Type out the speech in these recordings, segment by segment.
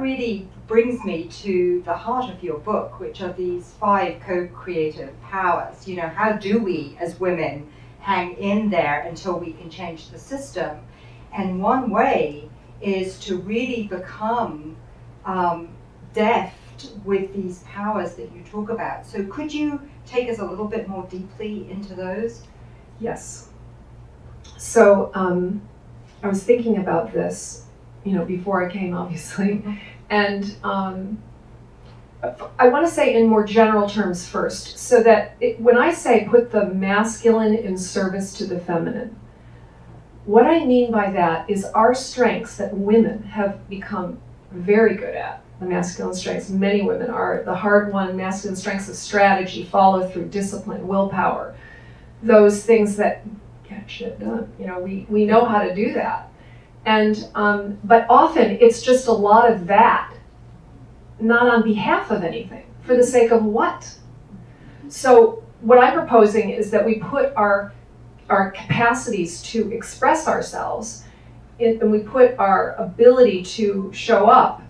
really brings me to the heart of your book, which are these 5 co-creative powers. You know, how do we as women hang in there until we can change the system? And one way is to really become deft with these powers that you talk about. So could you take us a little bit more deeply into those? Yes. So I was thinking about this, before I came, obviously, and I want to say in more general terms first, so that when I say put the masculine in service to the feminine, what I mean by that is our strengths that women have become very good at, the masculine strengths. Many women are the hard-won masculine strengths of strategy, follow through, discipline, willpower, those things that get shit done. We know how to do that. And but often it's just a lot of that, not on behalf of anything, for the sake of what? So what I'm proposing is that we put our capacities to express ourselves, and we put our ability to show up,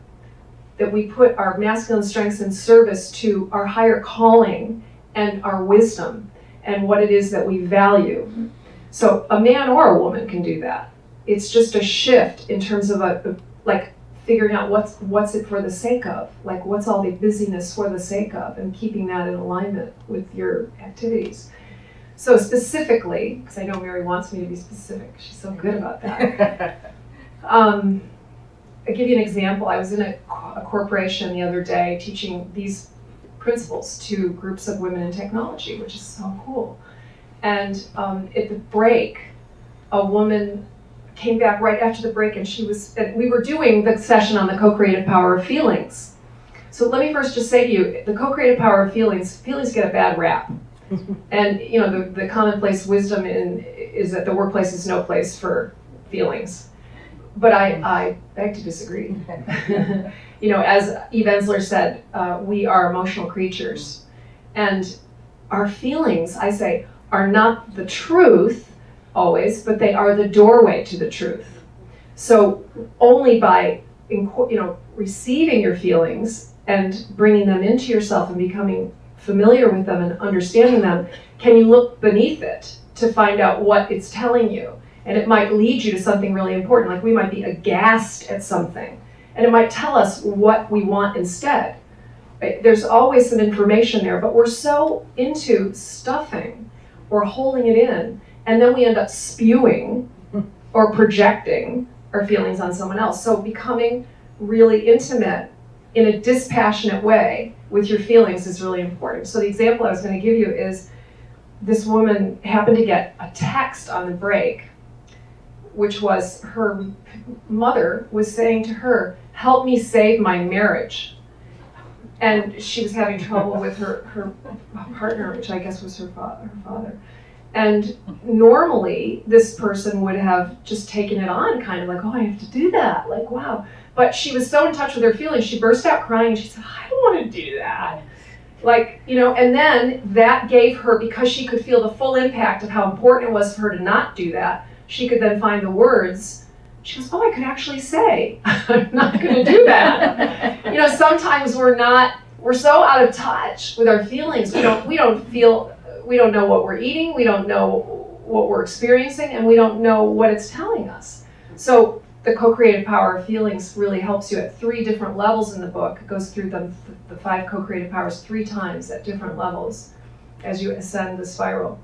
that we put our masculine strengths in service to our higher calling and our wisdom and what it is that we value. So a man or a woman can do that. It's just a shift in terms of figuring out what's it for the sake of, like what's all the busyness for the sake of, and keeping that in alignment with your activities. So specifically, because I know Mary wants me to be specific, she's so good about that. I'll give you an example. I was in a corporation the other day teaching these principles to groups of women in technology, which is so cool. And at the break, a woman came back right after the break, and we were doing the session on the co-creative power of feelings. So let me first just say to you, the co-creative power of feelings get a bad rap. And the commonplace wisdom is that the workplace is no place for feelings. But I beg to disagree. As Eve Ensler said, we are emotional creatures. And our feelings, I say, are not the truth always, but they are the doorway to the truth. So only by receiving your feelings and bringing them into yourself and becoming familiar with them and understanding them, can you look beneath it to find out what it's telling you. And it might lead you to something really important, like we might be aghast at something, and it might tell us what we want instead. There's always some information there, but we're so into stuffing or holding it in, and then we end up spewing or projecting our feelings on someone else. So becoming really intimate in a dispassionate way with your feelings is really important. So the example I was going to give you is this woman happened to get a text on the break, which was her mother was saying to her, "Help me save my marriage." And she was having trouble with her partner, which I guess was her father. And normally this person would have just taken it on, kind of like, "Oh, I have to do that," like, wow. But she was so in touch with her feelings, she burst out crying. She said, "I don't want to do that." And then that gave her, because she could feel the full impact of how important it was for her to not do that, she could then find the words. She goes, "Oh, I could actually say, I'm not going to do that." Sometimes we're so out of touch with our feelings. We don't know what we're eating, we don't know what we're experiencing, and we don't know what it's telling us. So the co-creative power of feelings really helps you at 3 different levels in the book. It goes through the 5 co-creative powers 3 times at different levels as you ascend the spiral.